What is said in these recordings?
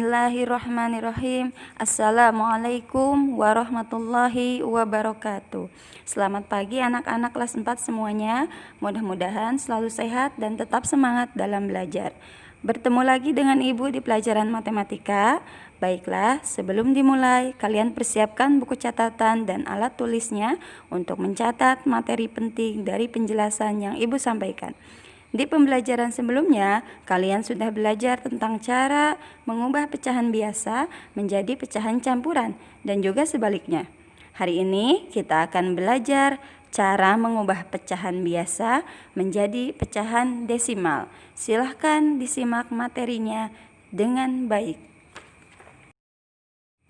Bismillahirrahmanirrahim. Assalamualaikum warahmatullahi wabarakatuh. Selamat pagi anak-anak kelas 4 semuanya. Mudah-mudahan selalu sehat dan tetap semangat dalam belajar. Bertemu lagi dengan Ibu di pelajaran matematika. Baiklah, sebelum dimulai, kalian persiapkan buku catatan dan alat tulisnya untuk mencatat materi penting dari penjelasan yang Ibu sampaikan. Di pembelajaran sebelumnya, kalian sudah belajar tentang cara mengubah pecahan biasa menjadi pecahan campuran dan juga sebaliknya. Hari ini kita akan belajar cara mengubah pecahan biasa menjadi pecahan desimal. Silahkan disimak materinya dengan baik.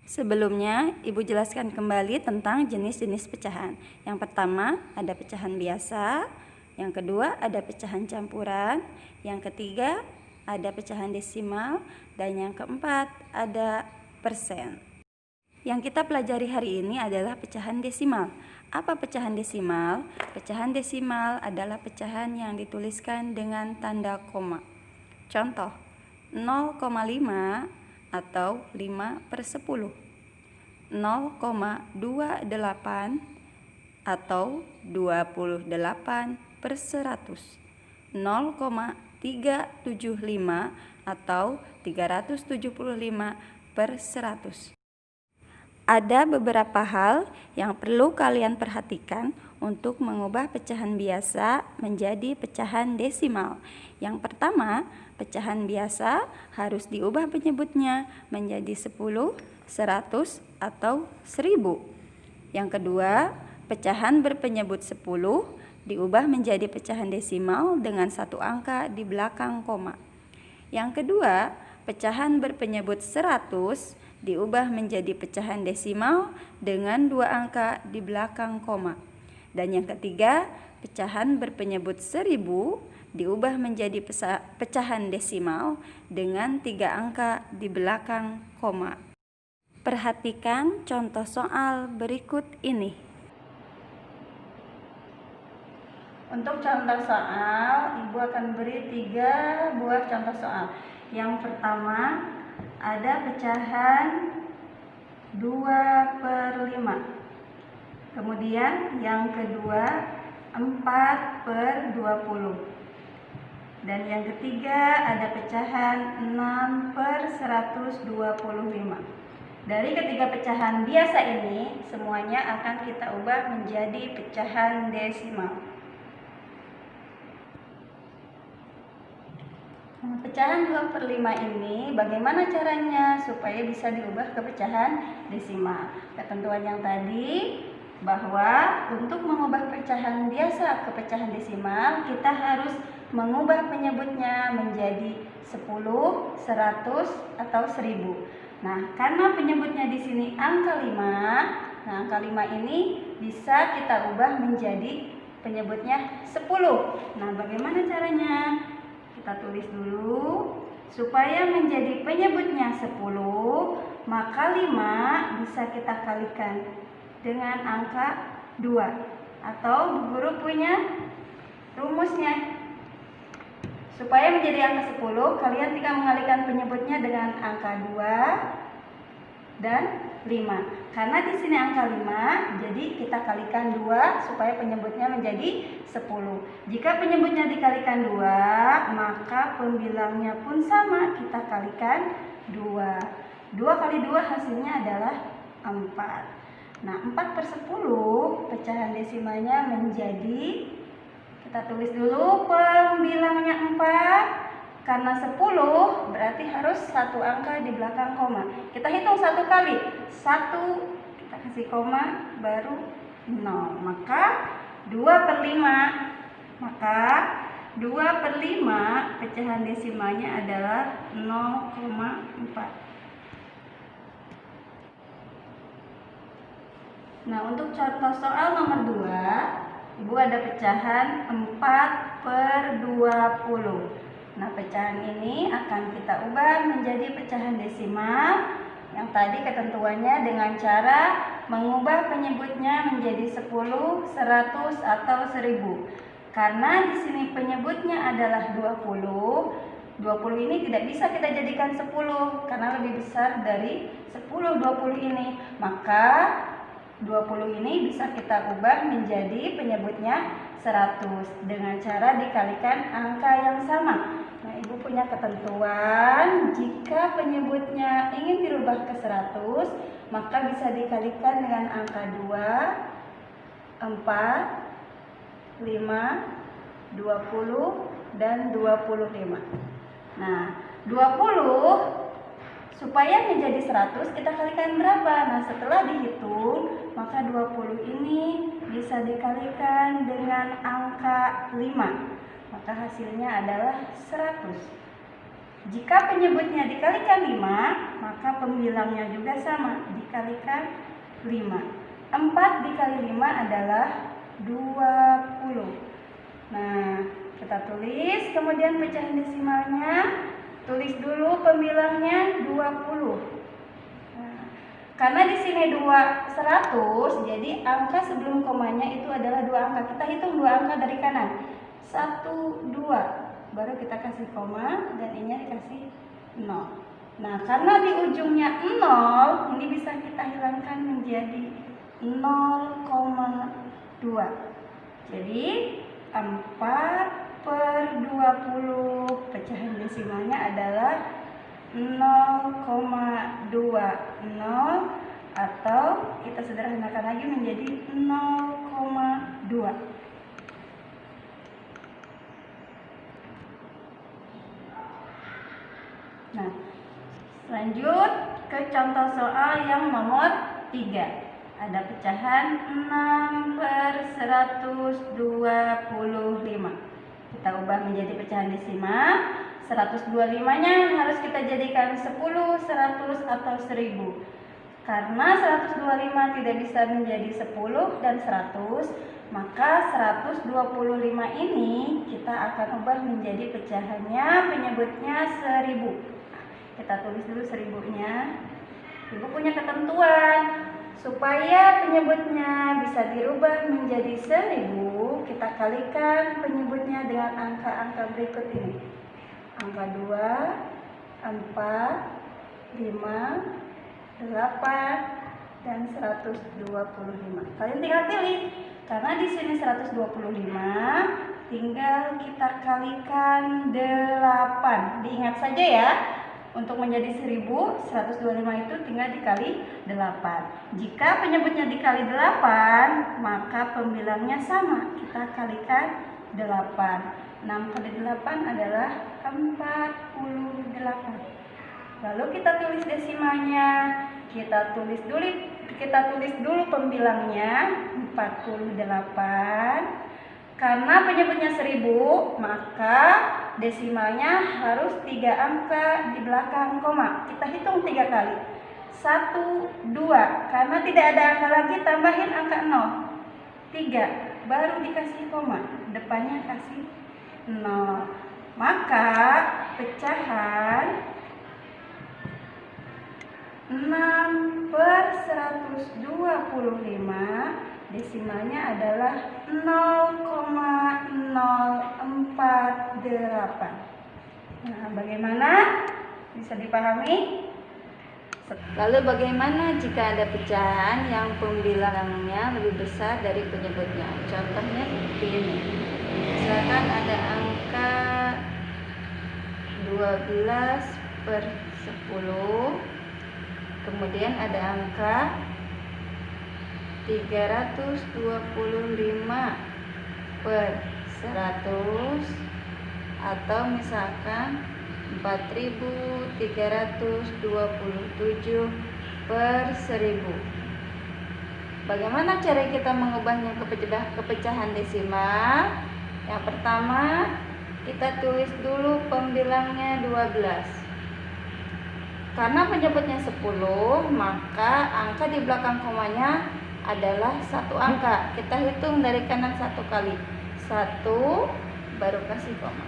Sebelumnya, Ibu jelaskan kembali tentang jenis-jenis pecahan. Yang pertama, ada pecahan biasa. Yang kedua, ada pecahan campuran. Yang ketiga, ada pecahan desimal. Dan yang keempat, ada persen. Yang kita pelajari hari ini adalah pecahan desimal. Apa pecahan desimal? Pecahan desimal adalah pecahan yang dituliskan dengan tanda koma. Contoh, 0,5 atau 5/10. 0,28 atau 28/100, 0,375 atau 375/100. Ada beberapa hal yang perlu kalian perhatikan untuk mengubah pecahan biasa menjadi pecahan desimal. Yang pertama, pecahan biasa harus diubah penyebutnya menjadi 10, 100, atau 1000. Yang kedua, pecahan berpenyebut 10 diubah menjadi pecahan desimal dengan satu angka di belakang koma. Yang kedua, pecahan berpenyebut 100 diubah menjadi pecahan desimal dengan dua angka di belakang koma. Dan yang ketiga, pecahan berpenyebut 1000 diubah menjadi pecahan desimal dengan 3 angka di belakang koma. Perhatikan contoh soal berikut ini. Untuk contoh soal, Ibu akan beri 3 buah contoh soal. Yang pertama, ada pecahan 2/5. Kemudian yang kedua, 4/20. Dan yang ketiga, ada pecahan 6/125. Dari ketiga pecahan biasa ini, semuanya akan kita ubah menjadi pecahan desimal. Pecahan 2/5 ini bagaimana caranya supaya bisa diubah ke pecahan desimal? Ketentuan yang tadi bahwa untuk mengubah pecahan biasa ke pecahan desimal, kita harus mengubah penyebutnya menjadi 10, 100, atau 1000. Nah, karena penyebutnya di sini angka 5, nah angka 5 ini bisa kita ubah menjadi penyebutnya 10. Nah, bagaimana caranya? Kita tulis dulu. Supaya menjadi penyebutnya 10, maka 5 bisa kita kalikan dengan angka 2. Atau Bu Guru punya rumusnya. Supaya menjadi angka 10, kalian tinggal mengalihkan penyebutnya dengan angka 2 dan 5. Karena di sini angka 5, jadi kita kalikan 2 supaya penyebutnya menjadi 10. Jika penyebutnya dikalikan 2, maka pembilangnya pun sama, kita kalikan 2. 2 kali 2 hasilnya adalah 4. Nah, 4/10 pecahan desimalnya menjadi, kita tulis dulu pembilangnya 4. Karena 10 berarti harus satu angka di belakang koma. Kita hitung 1 kali. 1, kita kasih koma, baru 0. Maka 2/5. Maka 2/5 pecahan desimalnya adalah 0,4. Nah, untuk contoh soal nomor 2, Ibu ada pecahan 4/20. Nah, pecahan ini akan kita ubah menjadi pecahan desimal. Yang tadi ketentuannya dengan cara mengubah penyebutnya menjadi 10, 100, atau 1000. Karena di sini penyebutnya adalah 20, 20 ini tidak bisa kita jadikan 10 karena lebih besar dari 10 20 ini. Maka 20 ini bisa kita ubah menjadi penyebutnya 100 dengan cara dikalikan angka yang sama. Nah, Ibu punya ketentuan, jika penyebutnya ingin dirubah ke 100, maka bisa dikalikan dengan angka 2, 4, 5, 20, dan 25. Nah, 20 supaya menjadi 100 kita kalikan berapa? Nah, setelah dihitung, maka 20 ini bisa dikalikan dengan angka 5. Maka hasilnya adalah 100. Jika penyebutnya dikalikan 5, maka pembilangnya juga sama, dikalikan 5. 4 dikali 5 adalah 20. Nah, kita tulis, kemudian pecahan desimalnya. Tulis dulu pembilangnya 20. Nah, karena di sini 100, jadi angka sebelum komanya itu adalah 2 angka. Kita hitung 2 angka dari kanan. 1, 2. Baru kita kasih koma dan ini dikasih 0. Nah, karena di ujungnya 0, ini bisa kita hilangkan menjadi 0,2. Jadi 4/20, pecahan desimalnya adalah 0,20 atau kita sederhanakan lagi menjadi 0,2. Nah, lanjut ke contoh soal yang nomor 3. Ada pecahan 6/125. Kita ubah menjadi pecahan desimal. 125-nya harus kita jadikan 10, 100, atau 1000. Karena 125 tidak bisa menjadi 10 dan 100, maka 125 ini kita akan ubah menjadi pecahannya, penyebutnya 1000. Kita tulis dulu 1000-nya. Ibu punya ketentuan, supaya penyebutnya bisa dirubah menjadi 1000, kita kalikan penyebutnya dengan angka-angka berikut ini. Angka 2, 4, 5, 8, dan 125. Kalian tinggal pilih. Karena di sini 125, tinggal kita kalikan 8. Diingat saja ya. Untuk menjadi 1000, 125 itu tinggal dikali 8. Jika penyebutnya dikali 8, maka pembilangnya sama. Kita kalikan 8. 6 kali 8 adalah 48. Lalu kita tulis desimalnya. Kita tulis dulu pembilangnya 48. Karena penyebutnya 1000, maka desimalnya harus 3 angka di belakang koma. Kita hitung 3 kali. 1, 2. Karena tidak ada angka lagi, tambahin angka 0. 3. Baru dikasih koma. Depannya kasih 0. Maka pecahan 6/125 desimalnya adalah 0,048. Nah, bagaimana? Bisa dipahami? Lalu bagaimana jika ada pecahan yang pembilangnya lebih besar dari penyebutnya? Contohnya seperti ini. Misalkan ada angka 12/10, kemudian ada angka 325/100, atau misalkan 4327/1000. Bagaimana cara kita mengubahnya ke pecahan desimal? Yang pertama, kita tulis dulu pembilangnya 12. Karena penyebutnya 10, maka angka di belakang komanya adalah 1 angka. Kita hitung dari kanan 1 kali. 1, baru kasih koma.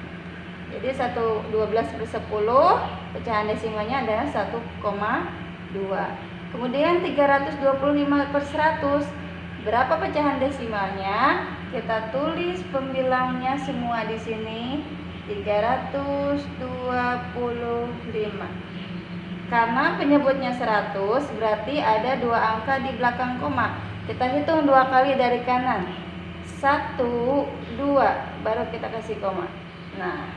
Jadi 12/10, pecahan desimalnya adalah 1,2. Kemudian 325/100. Berapa pecahan desimalnya? Kita tulis pembilangnya semua di sini. Karena penyebutnya 100, berarti ada 2 angka di belakang koma. Kita hitung 2 kali dari kanan. 1, 2, baru kita kasih koma. Nah,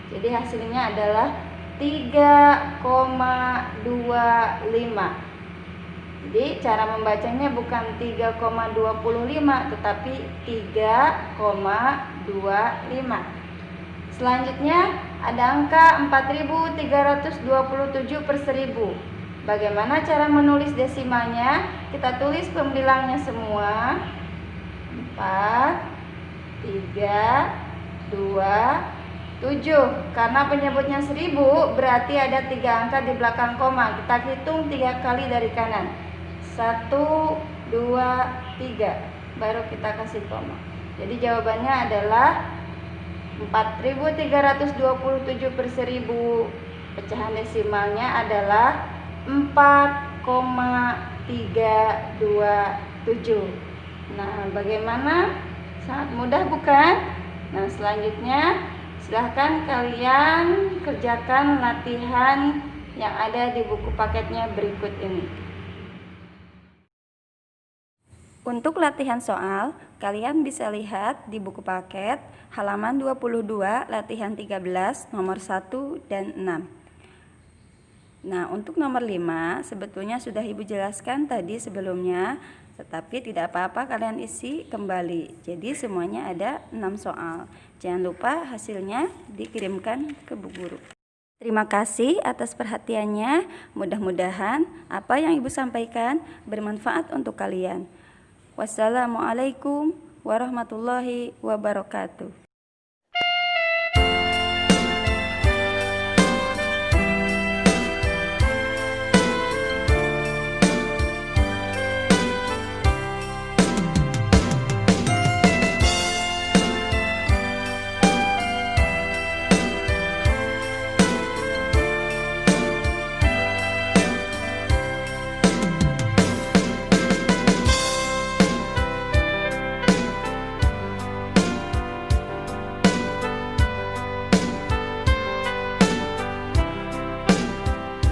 jadi hasilnya adalah 3,25. Jadi cara membacanya bukan 3,25 tetapi 3,25. Selanjutnya ada angka 4327 per 1000. Bagaimana cara menulis desimalnya? Kita tulis pembilangnya semua. 4, 3, 2, 7. Karena penyebutnya 1000 berarti ada 3 angka di belakang koma. Kita hitung 3 kali dari kanan. 1, 2, 3, baru kita kasih koma. Jadi jawabannya adalah 4327 per 1000. Pecahan desimalnya adalah 4,327. Nah, bagaimana? Sangat mudah bukan? Nah, selanjutnya silahkan kalian kerjakan latihan yang ada di buku paketnya berikut ini. Untuk latihan soal, kalian bisa lihat di buku paket halaman 22, latihan 13, nomor 1 dan 6. Nah, untuk nomor 5 sebetulnya sudah Ibu jelaskan tadi sebelumnya, tetapi tidak apa-apa kalian isi kembali. Jadi semuanya ada 6 soal. Jangan lupa hasilnya dikirimkan ke Bu Guru. Terima kasih atas perhatiannya. Mudah-mudahan apa yang Ibu sampaikan bermanfaat untuk kalian. Wassalamualaikum warahmatullahi wabarakatuh.